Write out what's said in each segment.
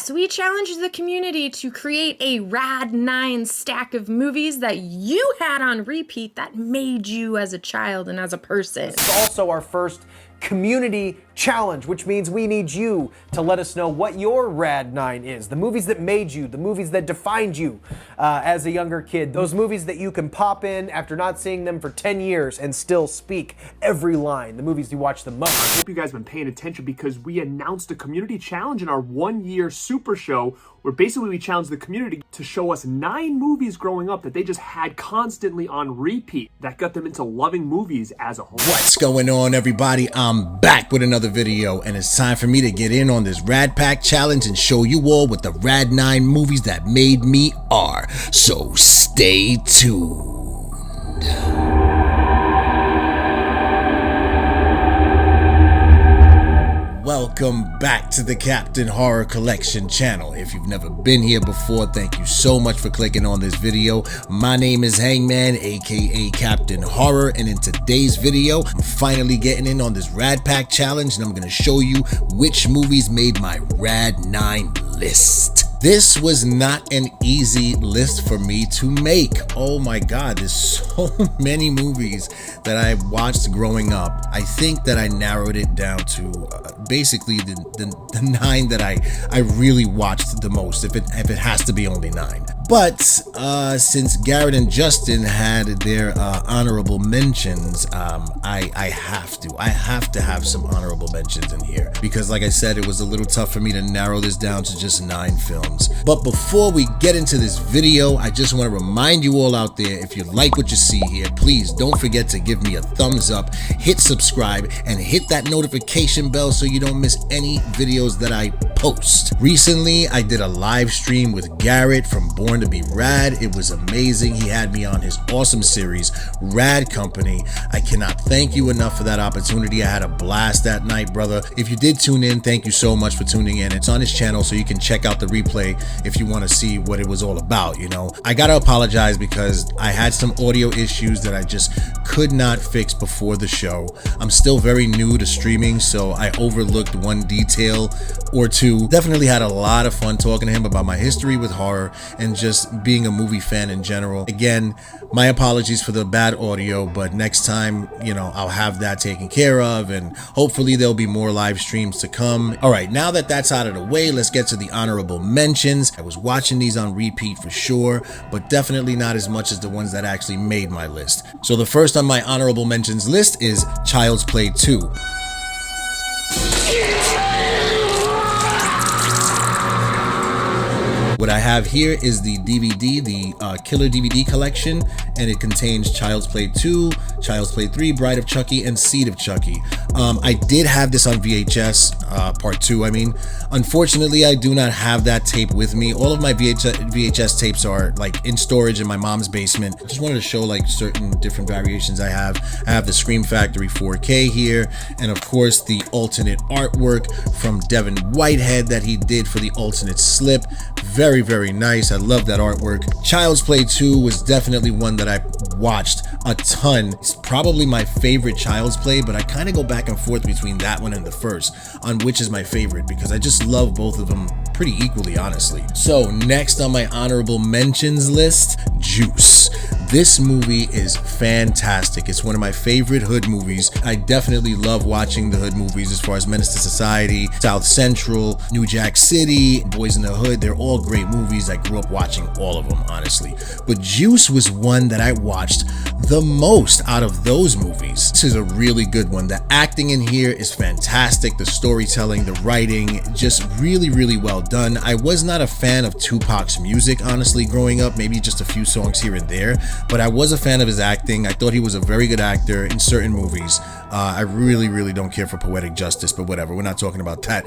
Yes, we challenged the community to create a RAD 9 stack of movies that you had on repeat that made you as a child and as a person. It's also our first community challenge, which means we need you to let us know what your RAD 9 is. The movies that made you, the movies that defined you as a younger kid, those movies that you can pop in after not seeing them for 10 years and still speak every line, the movies you watch the most. I hope you guys have been paying attention because we announced a community challenge in our 1-year super show where basically we challenged the community to show us 9 movies growing up that they just had constantly on repeat that got them into loving movies as a whole. What's going on, everybody? I'm back with another video, and it's time for me to get in on this RAD Pack challenge and show you all what the RAD 9 movies that made me are. So stay tuned. Welcome back to the Captain Horror Collection channel. If you've never been here before, thank you so much for clicking on this video. My name is Hangman, aka Captain Horror, and in today's video, I'm finally getting in on this RAD Pack challenge, and I'm going to show you which movies made my RAD 9 list. This was not an easy list for me to make. Oh my God, there's so many movies that I watched growing up. I think that I narrowed it down to basically the 9 that I really watched the most, if it has to be only 9. But since Garrett and Justin had their honorable mentions, I have to have some honorable mentions in here because, like I said, it was a little tough for me to narrow this down to just 9 films. But before we get into this video, I just want to remind you all out there, if you like what you see here, please don't forget to give me a thumbs up, hit subscribe, and hit that notification bell so you don't miss any videos that I post. Recently, I did a live stream with Garrett from Born to Be Rad. It was amazing. He had me on his awesome series, Rad Company. I cannot thank you enough for that opportunity. I had a blast that night, brother. If you did tune in, thank you so much for tuning in. It's on his channel, so you can check out the replay if you want to see what it was all about. You know, I gotta apologize because I had some audio issues that I just could not fix before the show. I'm still very new to streaming, so I overlooked one detail or two. Definitely had a lot of fun talking to him about my history with horror and just being a movie fan in general. Again, my apologies for the bad audio, but next time, you know, I'll have that taken care of, and hopefully there'll be more live streams to come. All right, now that that's out of the way, let's get to the honorable mentions. I was watching these on repeat for sure, but definitely not as much as the ones that actually made my list. So the first on my honorable mentions list is Child's Play 2. What I have here is the DVD, the Killer DVD collection, and it contains Child's Play 2, Child's Play 3, Bride of Chucky, and Seed of Chucky. I did have this on VHS, part 2, I mean. Unfortunately, I do not have that tape with me. All of my VHS tapes are like in storage in my mom's basement. I just wanted to show like certain different variations I have. I have the Scream Factory 4K here, and of course the alternate artwork from Devin Whitehead that he did for the alternate slip. Very, very nice. I love that artwork. Child's Play 2 was definitely one that I watched a ton. It's probably my favorite Child's Play, but I kind of go back and forth between that one and the first on which is my favorite because I just love both of them pretty equally, honestly. So next on my honorable mentions list, Juice. This movie is fantastic. It's one of my favorite hood movies. I definitely love watching the hood movies as far as Menace to Society, South Central, New Jack City, Boys in the Hood. They're all great movies. I grew up watching all of them, honestly. But Juice was one that I watched the most out of those movies. This is a really good one. The acting in here is fantastic. The storytelling, the writing, just really, really well done. I was not a fan of Tupac's music, honestly, growing up. Maybe just a few songs here and there. But I was a fan of his acting. I thought he was a very good actor in certain movies. I really don't care for Poetic Justice, but whatever, we're not talking about that.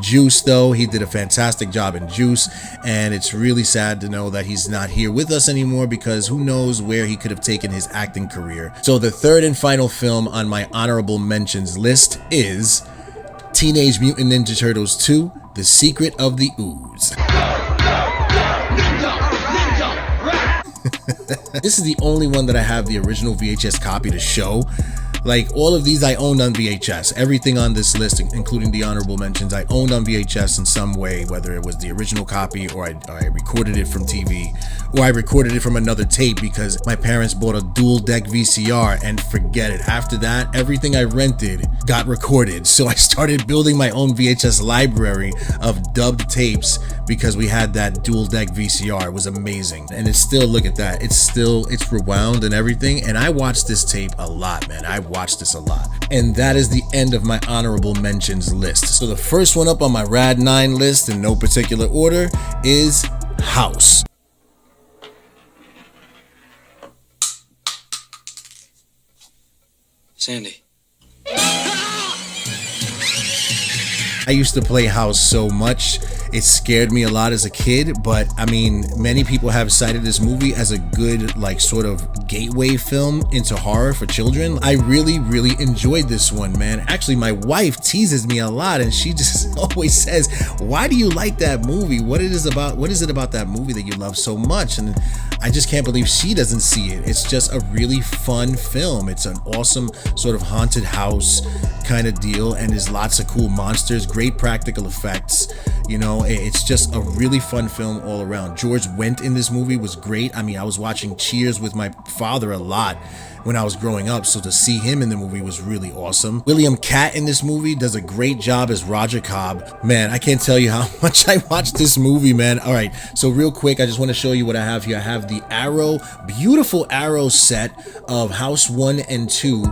Juice, though, he did a fantastic job in Juice, and it's really sad to know that he's not here with us anymore because who knows where he could have taken his acting career. So the third and final film on my honorable mentions list is Teenage Mutant Ninja Turtles 2, The Secret of the Ooze. This is the only one that I have the original VHS copy to show. Like all of these I owned on VHS. Everything on this list, including the honorable mentions, I owned on VHS in some way, whether it was the original copy or I recorded it from TV, or I recorded it from another tape because my parents bought a dual deck VCR, and forget it. After that, everything I rented got recorded. So I started building my own VHS library of dubbed tapes because we had that dual deck VCR. It was amazing. And it's still, look at that. It's rewound and everything. And I watched this tape a lot, man. I watched this a lot. And that is the end of my honorable mentions list. So the first one up on my Rad 9 list in no particular order is House. Sandy. I used to play House so much, it scared me a lot as a kid, but I mean, many people have cited this movie as a good, like, sort of gateway film into horror for children. I really enjoyed this one, man. Actually, my wife teases me a lot, and she just always says, why do you like that movie? What is it about that movie that you love so much? And I just can't believe she doesn't see it. It's just a really fun film. It's an awesome sort of haunted house kind of deal, and there's lots of cool monsters, great practical effects. You know, it's just a really fun film all around. George Wendt in this movie was great. I mean, I was watching Cheers with my father a lot when I was growing up, so to see him in the movie was really awesome. William Catt in this movie does a great job as Roger Cobb. Man, I can't tell you how much I watched this movie, man. All right, so real quick, I just want to show you what I have here. I have the Arrow, beautiful Arrow set of House 1 and 2.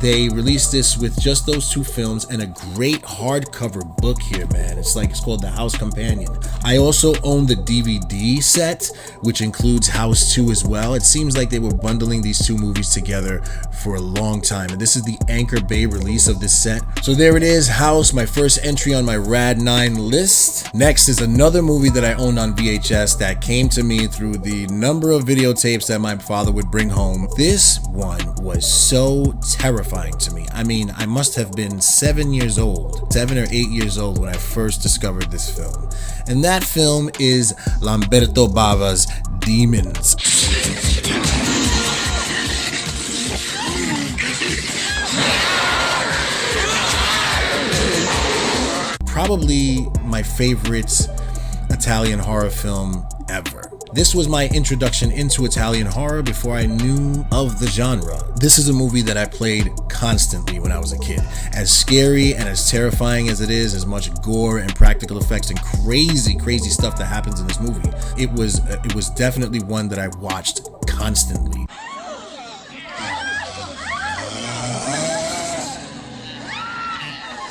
They released this with just those two films and a great hardcover book here, man. It's called The House Companion. I also own the DVD set, which includes House 2 as well. It seems like they were bundling these two movies together for a long time, and this is the Anchor Bay release of this set. So there it is, House, my first entry on my Rad 9 list. Next is another movie that I owned on VHS that came to me through the number of videotapes that my father would bring home. This one was so terrifying to me. I mean, I must have been 7 or 8 years old when I first discovered this film. And that film is Lamberto Bava's Demons. Probably my favorite Italian horror film ever. This was my introduction into Italian horror before I knew of the genre. This is a movie that I played constantly when I was a kid. As scary and as terrifying as it is, as much gore and practical effects and crazy stuff that happens in this movie, it was definitely one that I watched constantly.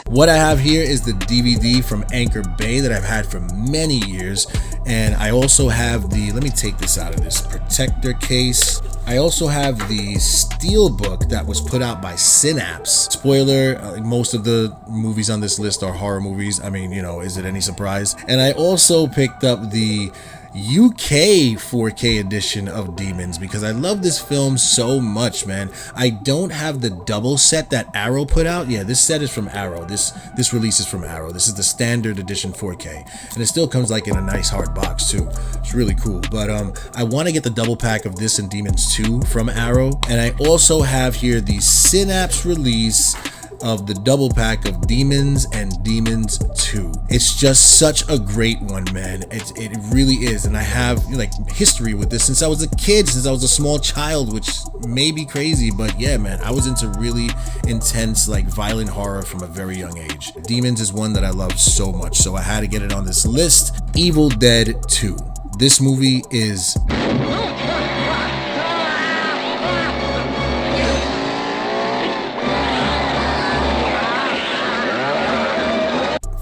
What I have here is the DVD from Anchor Bay that I've had for many years, and I also have the, let me take this out of this protector case. I also have the steelbook that was put out by Synapse. Spoiler, most of the movies on this list are horror movies. I mean, you know, is it any surprise? And I also picked up the UK 4K edition of Demons because I love this film so much, man. I don't have the double set that Arrow put out. Yeah, this set is from Arrow. This release is from Arrow. This is the standard edition 4K, and it still comes like in a nice hard box too. It's really cool. But I want to get the double pack of this and Demons 2 from Arrow, and I also have here the Synapse release of the double pack of Demons and Demons 2. It's just such a great one, man. It really is, and I have like history with this since I was a kid, since I was a small child, which may be crazy, but yeah, man, I was into really intense, like violent horror from a very young age. Demons is one that I love so much, so I had to get it on this list. Evil Dead 2. This movie is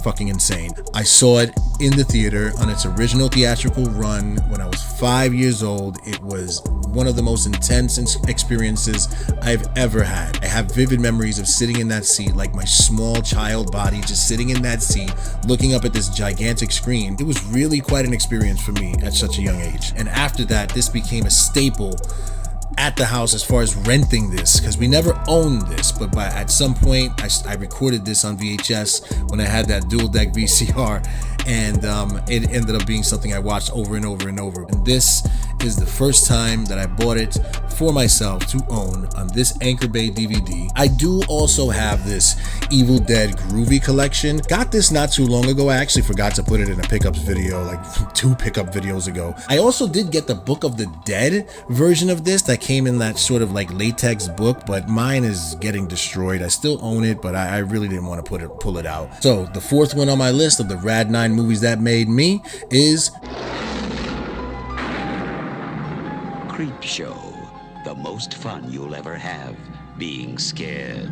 fucking insane. I saw it in the theater on its original theatrical run when I was 5 years old. It was one of the most intense experiences I've ever had. I have vivid memories of sitting in that seat, like my small child body just sitting in that seat, looking up at this gigantic screen. It was really quite an experience for me at such a young age. And after that, this became a staple at the house as far as renting this, because we never owned this, but at some point I recorded this on VHS when I had that dual deck VCR, and it ended up being something I watched over and over and over. And this is the first time that I bought it for myself to own on this Anchor Bay DVD. I do also have this Evil Dead Groovy collection. Got this not too long ago. I actually forgot to put it in a pickups video, like 2 pickup videos ago. I also did get the Book of the Dead version of this that came in that sort of like latex book, but mine is getting destroyed. I still own it, but I really didn't want to pull it out. So the fourth one on my list of the Rad 9 movies that made me is Creep Show, the most fun you'll ever have being scared.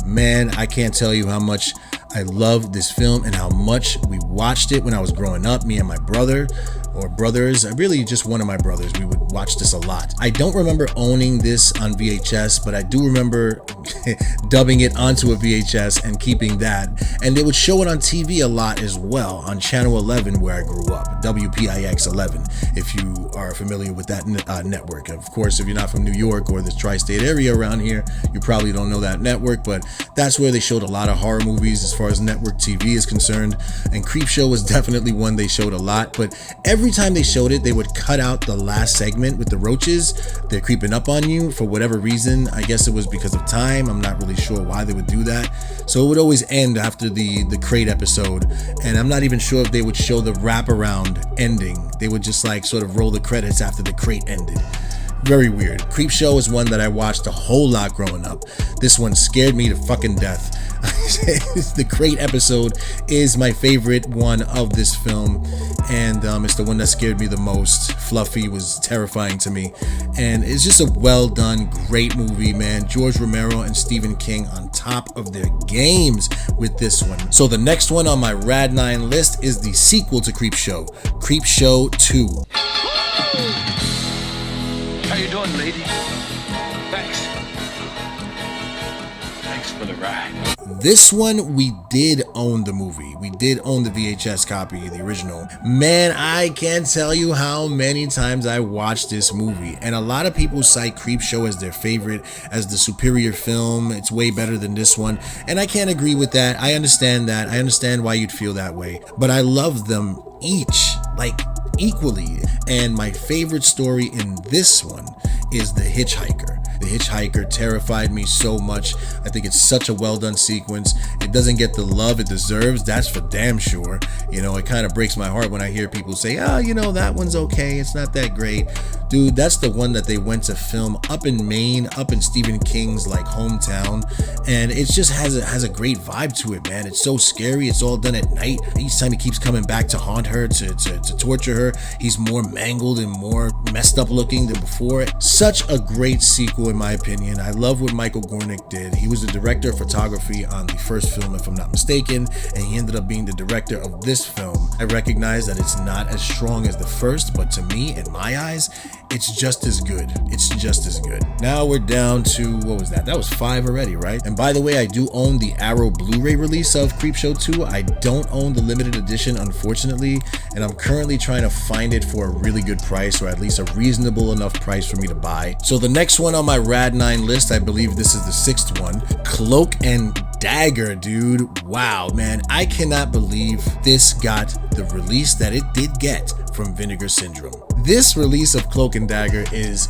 Man, I can't tell you how much I love this film and how much we watched it when I was growing up, me and my brother, or brothers, really just one of my brothers. We would watch this a lot. I don't remember owning this on VHS, but I do remember dubbing it onto a VHS and keeping that. And they would show it on TV a lot as well, on Channel 11 where I grew up, WPIX 11, if you are familiar with that network. Of course, if you're not from New York or the tri-state area around here, you probably don't know that network, but that's where they showed a lot of horror movies as far as network TV is concerned. And Creepshow was definitely one they showed a lot, but every time they showed it, they would cut out the last segment with the roaches. They're creeping up on you for whatever reason. I guess it was because of time. I'm not really sure why they would do that. So it would always end after the crate episode, and I'm not even sure if they would show the wraparound ending. They would just like sort of roll the credits after the crate ended. Very weird. Creepshow is one that I watched a whole lot growing up. This one scared me to fucking death. The crate episode is my favorite one of this film, and it's the one that scared me the most. Fluffy was terrifying to me, and it's just a well done, great movie, man. George Romero and Stephen King on top of their games with this one. So the next one on my Rad 9 list is the sequel to Creepshow, Creepshow 2. How you doing, lady? Thanks. Thanks for the ride. This one, we did own the movie. We did own the VHS copy, the original. Man, I can't tell you how many times I watched this movie. And a lot of people cite Creepshow as their favorite, as the superior film. It's way better than this one. And I can't agree with that. I understand that. I understand why you'd feel that way. But I love them each, like, equally. And my favorite story in this one is The Hitchhiker. The Hitchhiker terrified me so much. I think it's such a well done sequence. It doesn't get the love it deserves, that's for damn sure. You know, it kind of breaks my heart when I hear people say, oh, you know, that one's okay, it's not that great. Dude, that's the one that they went to film up in Maine, up in Stephen King's like hometown, and it just has a great vibe to it, man. It's so scary. It's all done at night. Each time he keeps coming back to haunt her, to torture her, he's more mangled and more messed up looking than before. Such a great sequel in my opinion. I love what Michael Gornick did. He was the director of photography on the first film, if I'm not mistaken, and he ended up being the director of this film. I recognize that it's not as strong as the first, but to me, in my eyes, it's just as good. It's just as good. Now we're down to, what was that? That was 5 already, right? And by the way, I do own the Arrow Blu-ray release of Creepshow 2. I don't own the limited edition, unfortunately, and I'm currently trying to find it for a really good price, or at least a reasonable enough price for me to buy. So the next one on my Rad 9 list, I believe this is the 6th one, Cloak and Dagger, dude. Wow, man, I cannot believe this got the release that it did get from Vinegar Syndrome. This release of Cloak and Dagger is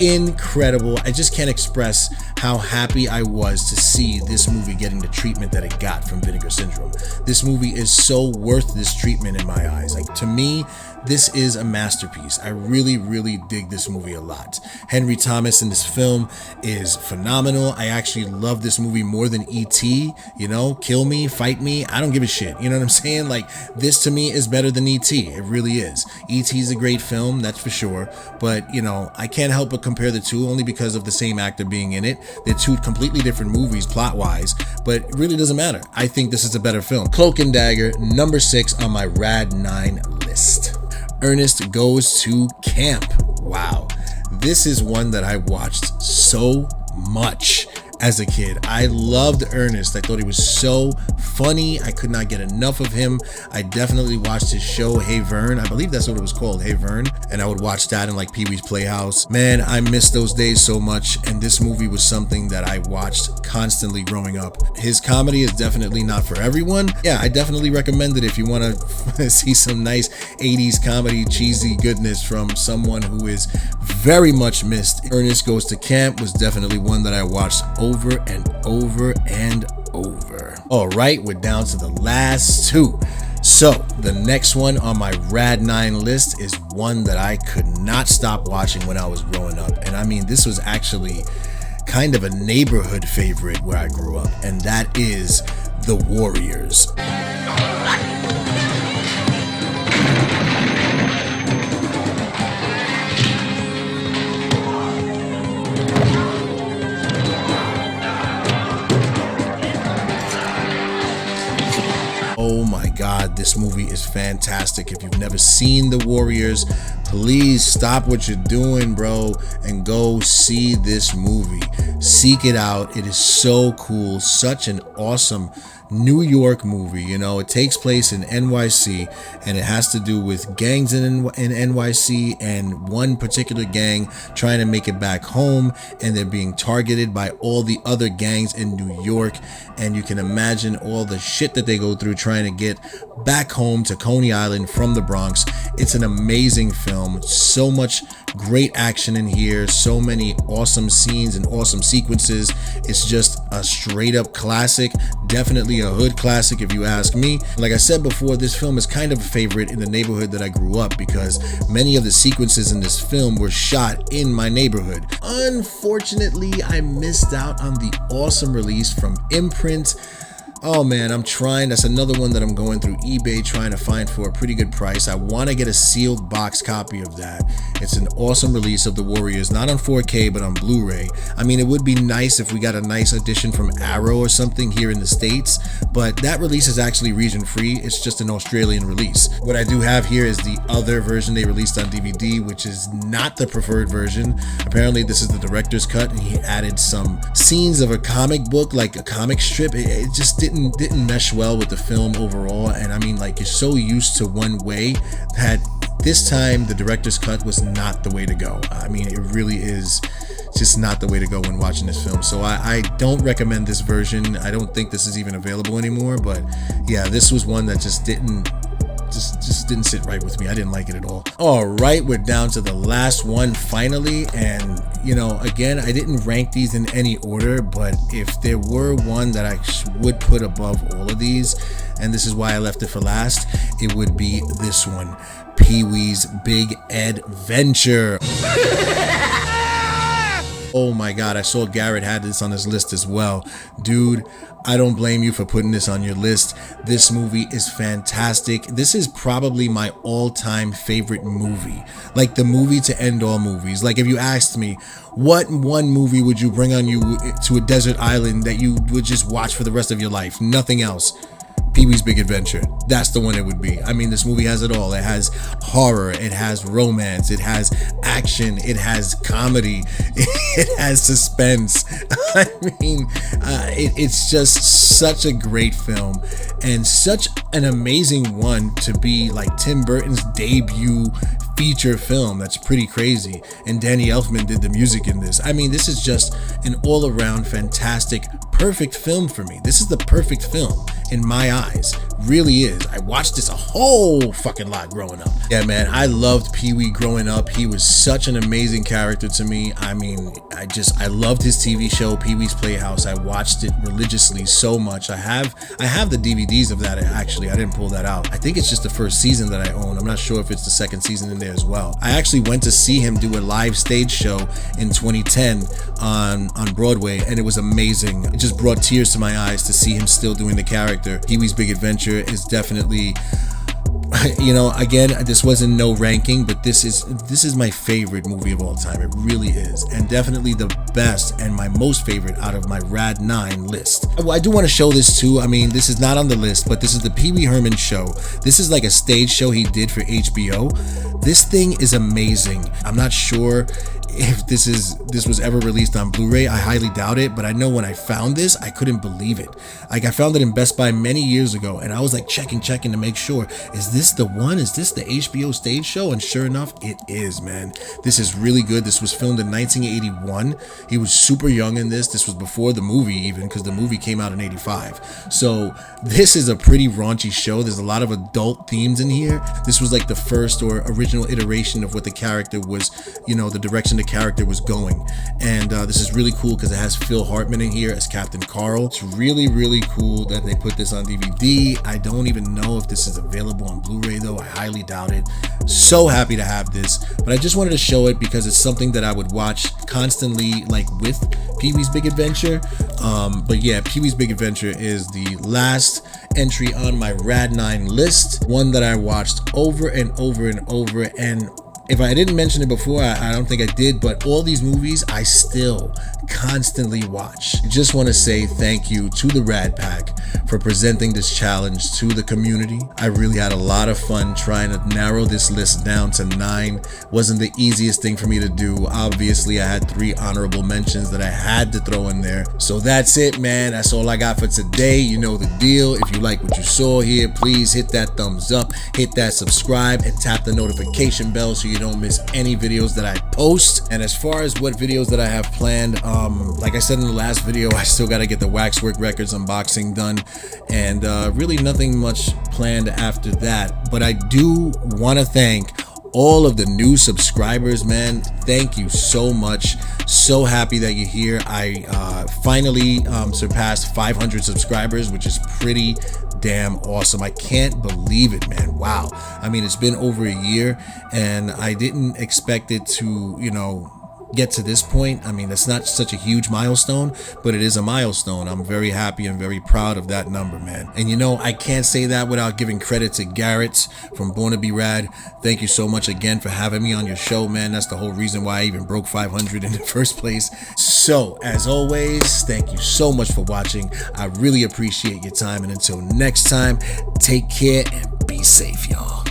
incredible. I just can't express how happy I was to see this movie getting the treatment that it got from Vinegar Syndrome. This movie is so worth this treatment in my eyes. Like, to me, this is a masterpiece. I really, really dig this movie a lot. Henry Thomas in this film is phenomenal. I actually love this movie more than E.T. You know, kill me, fight me, I don't give a shit. You know what I'm saying? Like, this to me is better than E.T. It really is. E.T. is a great film, that's for sure. But, you know, I can't help but compare the two only because of the same actor being in it. They're two completely different movies plot-wise, but it really doesn't matter. I think this is a better film. Cloak and Dagger, number 6 on my Rad 9 list. Ernest Goes to Camp. Wow. This is one that I watched so much as a kid. I loved Ernest. I thought he was so funny. I could not get enough of him. I definitely watched his show, Hey Vern. I believe that's what it was called, Hey Vern. And I would watch that in like Pee-wee's Playhouse. Man, I miss those days so much. And this movie was something that I watched constantly growing up. His comedy is definitely not for everyone. Yeah, I definitely recommend it if you want to see some nice 80s comedy, cheesy goodness from someone who is very much missed. Ernest Goes to Camp was definitely one that I watched over and over and over. All right, we're down to the last two. So the next one on my Rad 9 list is one that I could not stop watching when I was growing up. And I mean, this was actually kind of a neighborhood favorite where I grew up, and that is The Warriors. Oh my God, this movie is fantastic. If you've never seen The Warriors, please stop what you're doing, bro, and go see this movie. Seek it out. It is so cool. Such an awesome New York movie. You know, it takes place in NYC, and it has to do with gangs in NYC and one particular gang trying to make it back home, and they're being targeted by all the other gangs in New York. And you can imagine all the shit that they go through trying to get back home to Coney Island from the Bronx. It's an amazing film. So much great action in here. So many awesome scenes and awesome sequences. It's just a straight up classic. Definitely a hood classic if you ask me. Like I said before, this film is kind of a favorite in the neighborhood that I grew up because many of the sequences in this film were shot in my neighborhood. Unfortunately, I missed out on the awesome release from Imprint. Oh man, I'm trying. That's another one that I'm going through eBay trying to find for a pretty good price. I want to get a sealed box copy of that. It's an awesome release of The Warriors, not on 4K, but on Blu-ray. I mean, it would be nice if we got a nice edition from Arrow or something here in the States, but that release is actually region free. It's just an Australian release. What I do have here is the other version they released on DVD, which is not the preferred version. Apparently, this is the director's cut, and he added some scenes of a comic book, like a comic strip. It just didn't mesh well with the film overall. And I mean, like, you're so used to one way that this time the director's cut was not the way to go. I mean, it really is just not the way to go when watching this film. So I don't recommend this version. I don't think this is even available anymore, but yeah, this was one that just didn't sit right with me. I didn't like it at all. All right, we're down to the last one finally. And you know, again, I didn't rank these in any order, but if there were one that I would put above all of these, and this is why I left it for last, it would be this one, Peewee's Big Adventure. Oh my God, I saw Garrett had this on his list as well. Dude, I don't blame you for putting this on your list. This movie is fantastic. This is probably my all-time favorite movie. Like the movie to end all movies. Like if you asked me, what one movie would you bring on you to a desert island that you would just watch for the rest of your life? Nothing else. Peewee's Big Adventure. That's the one it would be. I mean, this movie has it all. It has horror, it has romance, it has action, it has comedy, it has suspense. I mean, it's just such a great film and such an amazing one to be like Tim Burton's debut feature film. That's pretty crazy. And Danny Elfman did the music in this. I mean, this is just an all-around fantastic, perfect film for me. This is the perfect film in my eyes. Really is. I watched this a whole fucking lot growing up. Yeah, man, I loved Pee-wee growing up. He was such an amazing character to me. I mean, I loved his TV show, Pee-wee's Playhouse. I watched it religiously so much. I have the DVDs of that, actually. I didn't pull that out. I think it's just the first season that I own. I'm not sure if it's the second season in there as well. I actually went to see him do a live stage show in 2010 on Broadway, and it was amazing. It just brought tears to my eyes to see him still doing the character. Peewee's Big Adventure is definitely, you know, again, this wasn't no ranking, but this is my favorite movie of all time. It really is, and definitely the best and my most favorite out of my Rad 9 list. I do want to show this too. I mean, this is not on the list, but this is the PB Herman Show. This is like a stage show he did for HBO. This thing is amazing. I'm not sure if this was ever released on Blu-ray. I highly doubt it, but I know when I found this, I couldn't believe it. Like, I found it in Best Buy many years ago, and I was like checking to make sure, is this the one? Is this the HBO stage show? And sure enough, it is, man. This is really good. This was filmed in 1981. He was super young in this. This was before the movie even, because the movie came out in 85. So this is a pretty raunchy show. There's a lot of adult themes in here. This was like the first or original iteration of what the character was, you know, the direction the character was going. And this is really cool because it has Phil Hartman in here as Captain Carl. It's really, really cool that they put this on DVD. I don't even know if this is available on Blu-ray though. I highly doubt it. So happy to have this, but I just wanted to show it because it's something that I would watch constantly, like with Peewees Big Adventure. But yeah, Peewees Big Adventure is the last entry on my Rad 9 list, one that I watched over and over and over. And if I didn't mention it before, I don't think I did, but all these movies I still constantly watch. I just want to say thank you to the Rad Pack for presenting this challenge to the community. I really had a lot of fun trying to narrow this list down to 9. Wasn't the easiest thing for me to do. Obviously, I had 3 honorable mentions that I had to throw in there. So that's it, man. That's all I got for today. You know the deal. If you like what you saw here, please hit that thumbs up, hit that subscribe, and tap the notification bell so you don't miss any videos that I post. And as far as what videos that I have planned, like I said in the last video, I still got to get the Waxwork Records unboxing done, and really nothing much planned after that. But I do want to thank all of the new subscribers, man. Thank you so much. So happy that you're here. I finally surpassed 500 subscribers, which is pretty damn awesome. I can't believe it, man. Wow. I mean, it's been over a year, and I didn't expect it to, you know, get to this point. I mean, that's not such a huge milestone, but it is a milestone. I'm very happy and very proud of that number, man. And you know, I can't say that without giving credit to Garrett from Born to Be Rad. Thank you so much again for having me on your show, man. That's the whole reason why I even broke 500 in the first place. So, as always, thank you so much for watching. I really appreciate your time, and until next time, take care and be safe, y'all.